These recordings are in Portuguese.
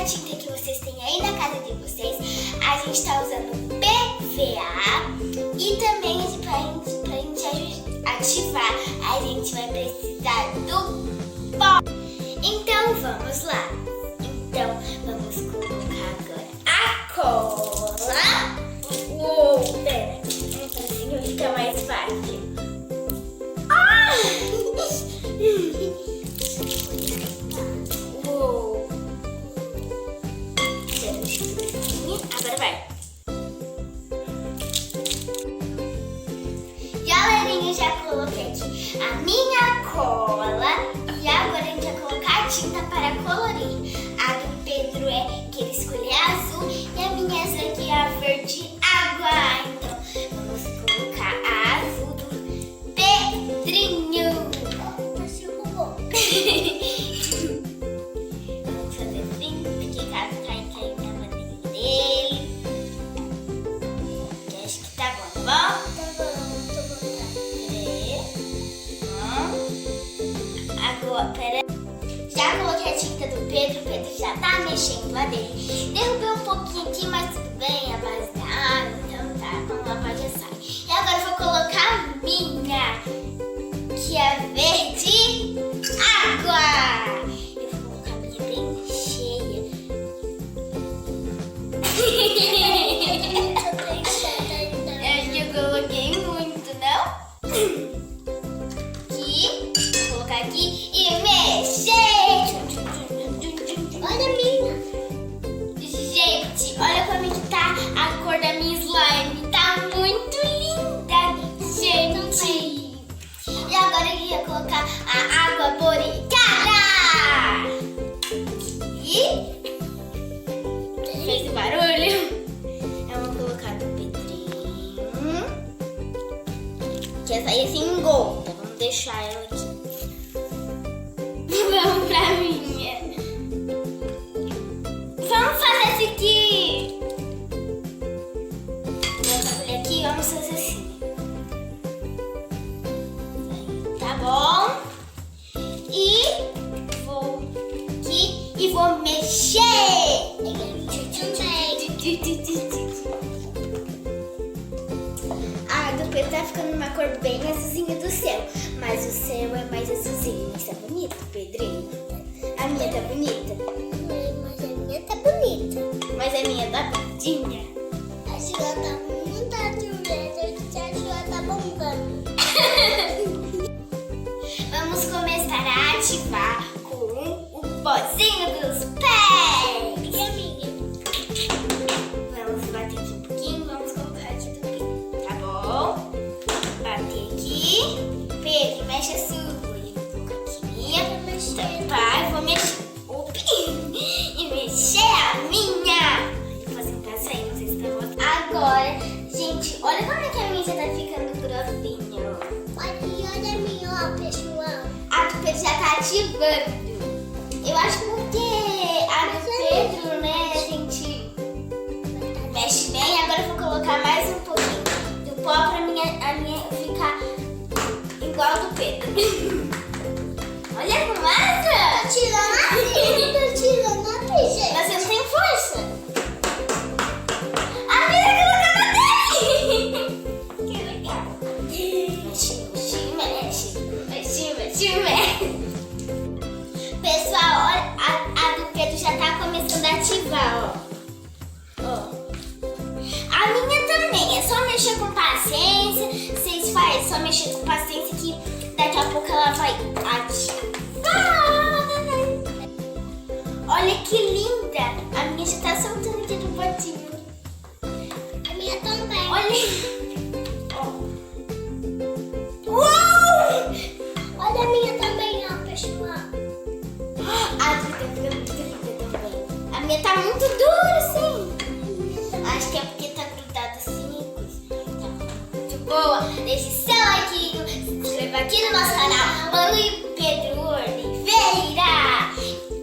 qualquer tinta que vocês têm aí na casa de vocês. A gente está usando PVA e também pra gente ativar, a gente vai precisar do pó. Então vamos lá. Então vamos colocar agora a cola. Uou, pera, assim fica mais fácil. Uou. Agora vai. Galerinha, já coloquei aqui a minha cola e agora a gente vai colocar a tinta para colorir. A do Pedro que ele escolheu azul e a minha essa aqui é a verde água. Então vamos colocar a azul do Pedrinho. Vamos fazer assim, porque caso cair na bandeira dele. Eu acho que tá bom, tá bom? Agora, pera. Já coloquei a tinta do Pedro, o Pedro já tá mexendo lá dele. Derrubei um pouquinho aqui, mas tudo bem, a base da água, então tá, vamos lavar já sai. E agora eu vou colocar a minha, que é verde água. Eu vou colocar a minha bem cheia. Acho que eu coloquei muito, não? Vou colocar aqui e mexer. Olha a minha. Gente, olha como que tá a cor da minha slime. Tá muito linda, gente. E agora eu ia colocar a água boricada. E fez o barulho. Eu vou colocar do Pedrinho, que essa aí é assim engolda. Vamos deixar ela aqui. Vamos pra minha. Vamos fazer esse aqui. Vou fazer aqui, vamos fazer assim. Tá bom? E vou aqui e vou mexer. A do Pedro tá ficando uma cor bem azulzinha do céu. Mas o céu é mais azulzinho. Mas tá bonito, Pedrinho. A minha tá bonita. Mas a minha tá bonita. Mas a minha tá bonitinha. A sua tá muito azulada. A sua tá bombando. Vamos começar a ativar com o pozinho dos pés. E a minha? Vamos bater aqui um pouquinho. Vamos colocar aqui também. Tá bom? Bater aqui. Pedro, mexe a sua. Eu vou colocar aqui minha. Tá, vou mexer. E mexer a minha. Depois tentar sair, não sei se tá bom. Agora, gente, olha como é que a minha já tá ficando grossinha. Olha a minha, ó, pessoal. A do Pedro já tá ativando. Eu acho que porque a do Pedro, né, a gente mexe bem. Agora eu vou colocar mais um pouquinho do pó pra a minha ficar igual a do Pedro. Olha a fumaça! Tô tirando a gente. Mas você não tem força. A minha tá colocando dele. Que legal. Mexe. Pessoal, olha, a do Pedro já tá começando a ativar, ó. A minha também, é só mexer com paciência. Vocês fazem, só mexer com paciência que daqui a pouco ela vai ativar. Olha que linda! A minha já tá soltando aqui do potinho. A minha também. Olha! Uou! Olha a minha também, ó, pessoal. A minha tá ficando muito linda também. A minha tá muito dura, sim. Acho que é porque tá grudada assim. Tá muito boa. Deixe seu like, se inscreva aqui no nosso canal Manu Pedro Oliveira.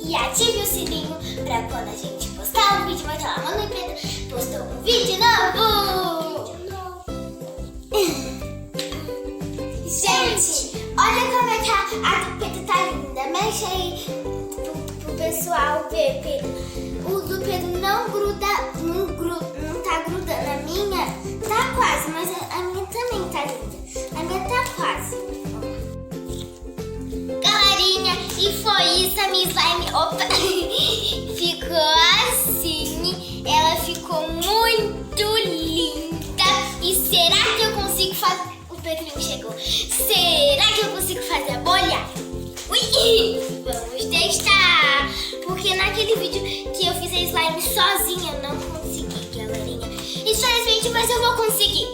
E ative o sininho pra quando a gente postar um vídeo, vai estar lá, Manu Pedro postou um vídeo novo. Gente, olha como é que a do Pedro tá linda. Mexe aí pro pessoal ver, Pedro. o do Pedro não gruda, não tá grudando. A minha tá quase, mas a minha também tá linda. A minha tá quase. Galerinha, e foi isso, a minha slime. Opa! Ficou assim. Ela ficou muito linda. E será que eu consigo fazer? O Pedrinho chegou. Será que eu consigo fazer a bolha? Ui! Vamos testar! Porque naquele vídeo que eu fiz a slime sozinha, eu não consegui, galerinha. Infelizmente, mas eu vou conseguir.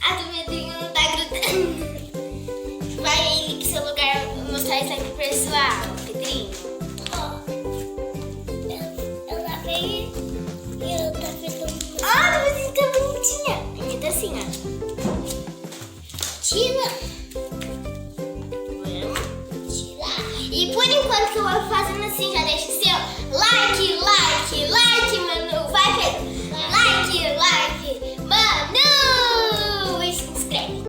A do Pedrinho não tá grudando. Vai ele pro seu lugar mostrar a slime pro pessoal, Pedrinho. Eu lavei e eu tá feito. Ah, mas fica bonitinha. A minha tá assim, ó. Tira. E por enquanto que eu vou fazendo assim, já deixa o seu like, like, like.